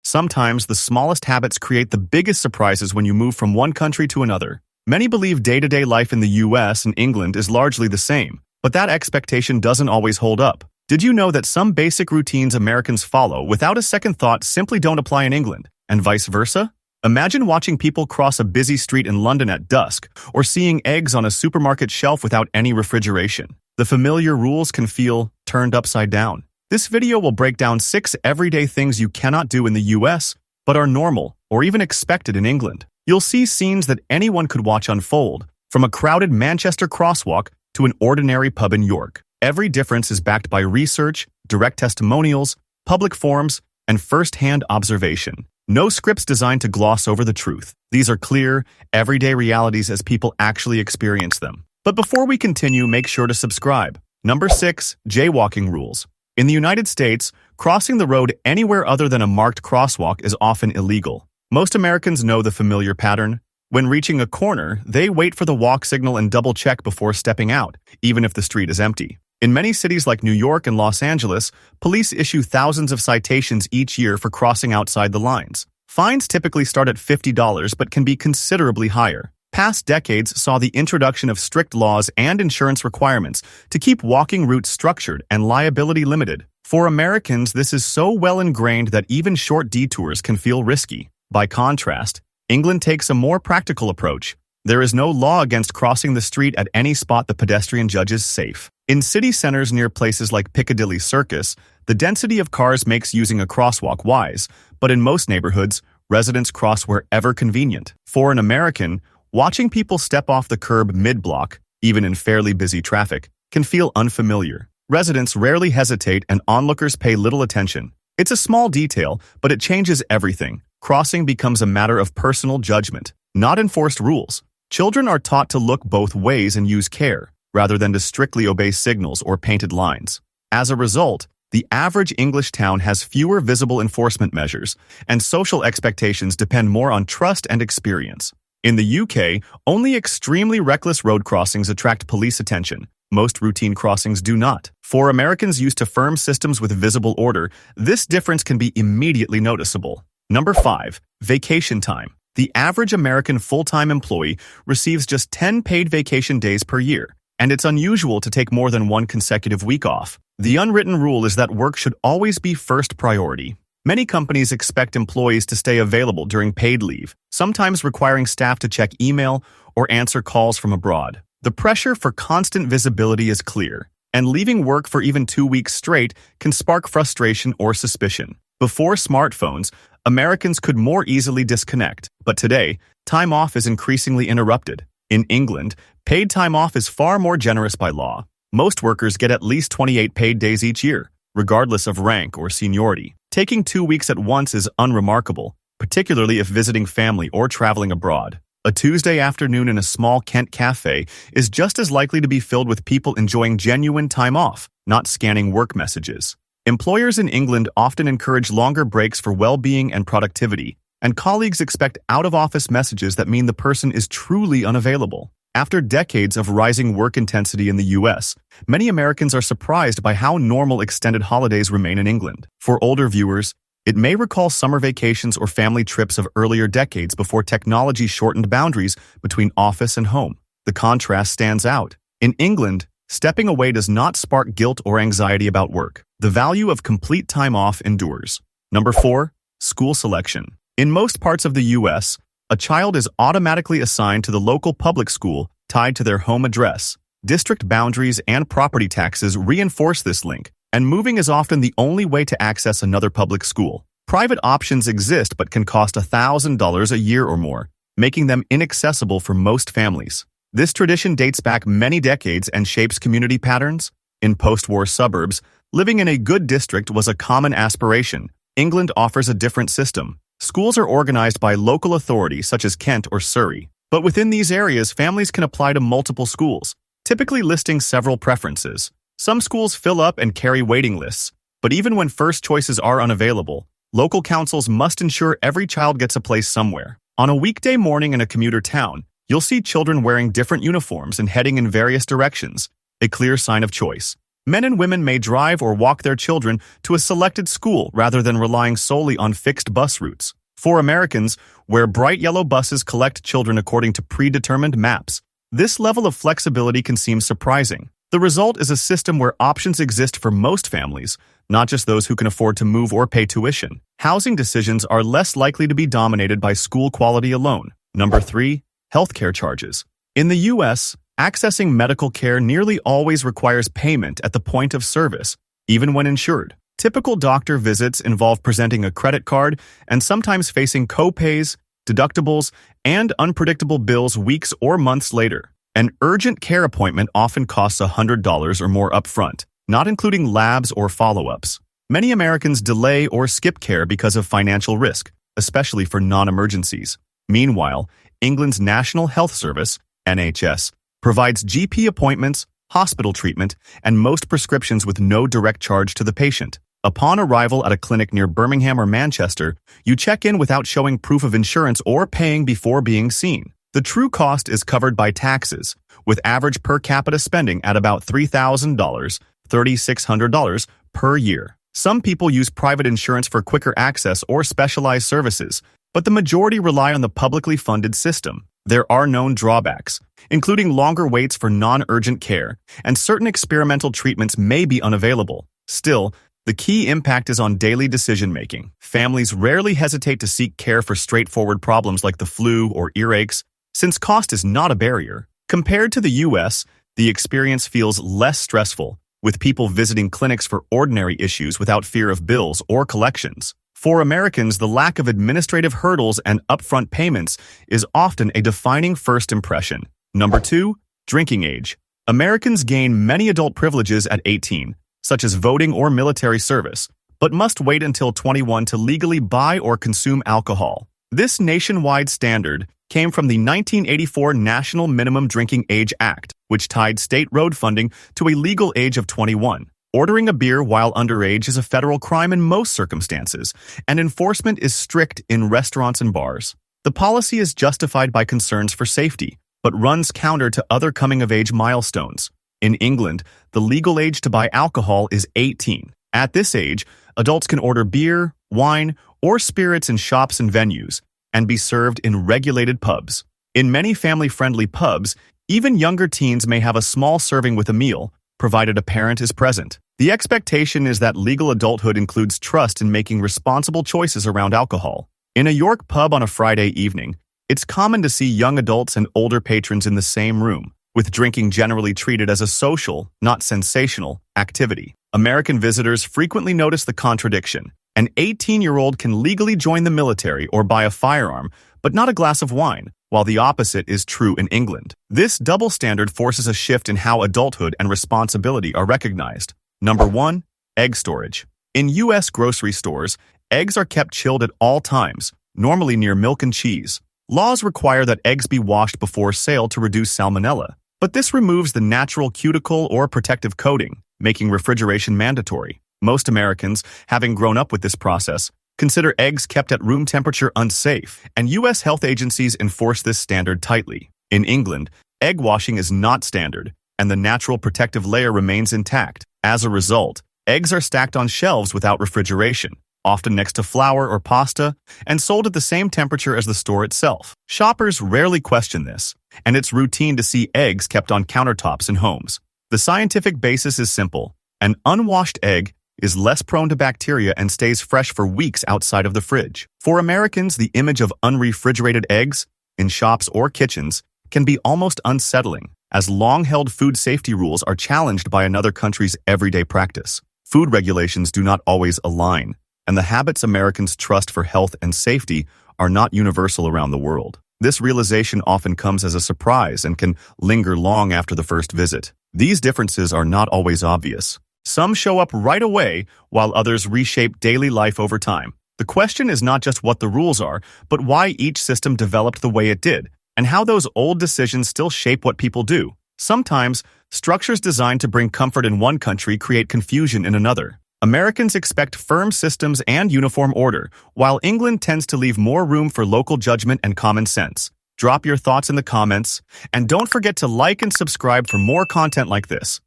Sometimes the smallest habits create the biggest surprises when you move from one country to another. Many believe day-to-day life in the US and England is largely the same, but that expectation doesn't always hold up. Did you know that some basic routines Americans follow without a second thought simply don't apply in England, and vice versa? Imagine watching people cross a busy street in London at dusk, or seeing eggs on a supermarket shelf without any refrigeration. The familiar rules can feel turned upside down. This video will break down 6 everyday things you cannot do in the US, but are normal or even expected in England. You'll see scenes that anyone could watch unfold, from a crowded Manchester crosswalk to an ordinary pub in York. Every difference is backed by research, direct testimonials, public forums, and first-hand observation. No scripts designed to gloss over the truth. These are clear, everyday realities as people actually experience them. But before we continue, make sure to subscribe. Number 6. Jaywalking rules. In the United States, crossing the road anywhere other than a marked crosswalk is often illegal. Most Americans know the familiar pattern. When reaching a corner, they wait for the walk signal and double-check before stepping out, even if the street is empty. In many cities like New York and Los Angeles, police issue thousands of citations each year for crossing outside the lines. Fines typically start at $50 but can be considerably higher. Past decades saw the introduction of strict laws and insurance requirements to keep walking routes structured and liability limited. For Americans, this is so well ingrained that even short detours can feel risky. By contrast, England takes a more practical approach. There is no law against crossing the street at any spot the pedestrian judges safe. In city centers near places like Piccadilly Circus, the density of cars makes using a crosswalk wise, but in most neighborhoods, residents cross wherever convenient. For an American, watching people step off the curb mid-block, even in fairly busy traffic, can feel unfamiliar. Residents rarely hesitate and onlookers pay little attention. It's a small detail, but it changes everything. Crossing becomes a matter of personal judgment, not enforced rules. Children are taught to look both ways and use care, rather than to strictly obey signals or painted lines. As a result, the average English town has fewer visible enforcement measures, and social expectations depend more on trust and experience. In the UK, only extremely reckless road crossings attract police attention. Most routine crossings do not. For Americans used to firm systems with visible order, this difference can be immediately noticeable. Number 5. Vacation time. The average American full-time employee receives just 10 paid vacation days per year, and it's unusual to take more than one consecutive week off. The unwritten rule is that work should always be first priority. Many companies expect employees to stay available during paid leave, sometimes requiring staff to check email or answer calls from abroad. The pressure for constant visibility is clear, and leaving work for even 2 weeks straight can spark frustration or suspicion. Before smartphones, Americans could more easily disconnect, but today, time off is increasingly interrupted. In England, paid time off is far more generous by law. Most workers get at least 28 paid days each year, regardless of rank or seniority. Taking 2 weeks at once is unremarkable, particularly if visiting family or traveling abroad. A Tuesday afternoon in a small Kent cafe is just as likely to be filled with people enjoying genuine time off, not scanning work messages. Employers in England often encourage longer breaks for well-being and productivity, and colleagues expect out-of-office messages that mean the person is truly unavailable. After decades of rising work intensity in the US, many Americans are surprised by how normal extended holidays remain in England. For older viewers, it may recall summer vacations or family trips of earlier decades before technology shortened boundaries between office and home. The contrast stands out. In England, stepping away does not spark guilt or anxiety about work. The value of complete time off endures. Number 4. School selection. In most parts of the US, a child is automatically assigned to the local public school tied to their home address. District boundaries and property taxes reinforce this link, and moving is often the only way to access another public school. Private options exist but can cost $1,000 a year or more, making them inaccessible for most families. This tradition dates back many decades and shapes community patterns. In post-war suburbs, living in a good district was a common aspiration. England offers a different system. Schools are organized by local authorities such as Kent or Surrey. But within these areas, families can apply to multiple schools, typically listing several preferences. Some schools fill up and carry waiting lists, but even when first choices are unavailable, local councils must ensure every child gets a place somewhere. On a weekday morning in a commuter town, you'll see children wearing different uniforms and heading in various directions, a clear sign of choice. Men and women may drive or walk their children to a selected school rather than relying solely on fixed bus routes. For Americans, where bright yellow buses collect children according to predetermined maps, this level of flexibility can seem surprising. The result is a system where options exist for most families, not just those who can afford to move or pay tuition. Housing decisions are less likely to be dominated by school quality alone. Number 3. Healthcare charges. In the U.S., accessing medical care nearly always requires payment at the point of service, even when insured. Typical doctor visits involve presenting a credit card and sometimes facing co-pays, deductibles, and unpredictable bills weeks or months later. An urgent care appointment often costs $100 or more upfront, not including labs or follow-ups. Many Americans delay or skip care because of financial risk, especially for non-emergencies. Meanwhile, England's National Health Service, NHS, provides GP appointments, hospital treatment, and most prescriptions with no direct charge to the patient. Upon arrival at a clinic near Birmingham or Manchester, you check in without showing proof of insurance or paying before being seen. The true cost is covered by taxes, with average per capita spending at about $3,000, $3,600 per year. Some people use private insurance for quicker access or specialized services, but the majority rely on the publicly funded system. There are known drawbacks, including longer waits for non-urgent care, and certain experimental treatments may be unavailable. Still, the key impact is on daily decision-making. Families rarely hesitate to seek care for straightforward problems like the flu or earaches, since cost is not a barrier. Compared to the U.S., the experience feels less stressful, with people visiting clinics for ordinary issues without fear of bills or collections. For Americans, the lack of administrative hurdles and upfront payments is often a defining first impression. Number 2. Drinking age. Americans gain many adult privileges at 18, such as voting or military service, but must wait until 21 to legally buy or consume alcohol. This nationwide standard came from the 1984 National Minimum Drinking Age Act, which tied state road funding to a legal age of 21. Ordering a beer while underage is a federal crime in most circumstances, and enforcement is strict in restaurants and bars. The policy is justified by concerns for safety, but runs counter to other coming-of-age milestones. In England, the legal age to buy alcohol is 18. At this age, adults can order beer, wine, or spirits in shops and venues, and be served in regulated pubs. In many family-friendly pubs, even younger teens may have a small serving with a meal, provided a parent is present. The expectation is that legal adulthood includes trust in making responsible choices around alcohol. In a York pub on a Friday evening, it's common to see young adults and older patrons in the same room, with drinking generally treated as a social, not sensational, activity. American visitors frequently notice the contradiction. An 18-year-old can legally join the military or buy a firearm, but not a glass of wine, while the opposite is true in England. This double standard forces a shift in how adulthood and responsibility are recognized. Number 1. Egg storage. In U.S. grocery stores, eggs are kept chilled at all times, normally near milk and cheese. Laws require that eggs be washed before sale to reduce salmonella, but this removes the natural cuticle or protective coating, making refrigeration mandatory. Most Americans, having grown up with this process, consider eggs kept at room temperature unsafe, and U.S. health agencies enforce this standard tightly. In England, egg washing is not standard, and the natural protective layer remains intact. As a result, eggs are stacked on shelves without refrigeration, often next to flour or pasta, and sold at the same temperature as the store itself. Shoppers rarely question this, and it's routine to see eggs kept on countertops in homes. The scientific basis is simple. An unwashed egg is less prone to bacteria and stays fresh for weeks outside of the fridge. For Americans, the image of unrefrigerated eggs, in shops or kitchens, can be almost unsettling, as long-held food safety rules are challenged by another country's everyday practice. Food regulations do not always align, and the habits Americans trust for health and safety are not universal around the world. This realization often comes as a surprise and can linger long after the first visit. These differences are not always obvious. Some show up right away, while others reshape daily life over time. The question is not just what the rules are, but why each system developed the way it did, and how those old decisions still shape what people do. Sometimes, structures designed to bring comfort in one country create confusion in another. Americans expect firm systems and uniform order, while England tends to leave more room for local judgment and common sense. Drop your thoughts in the comments, and don't forget to like and subscribe for more content like this.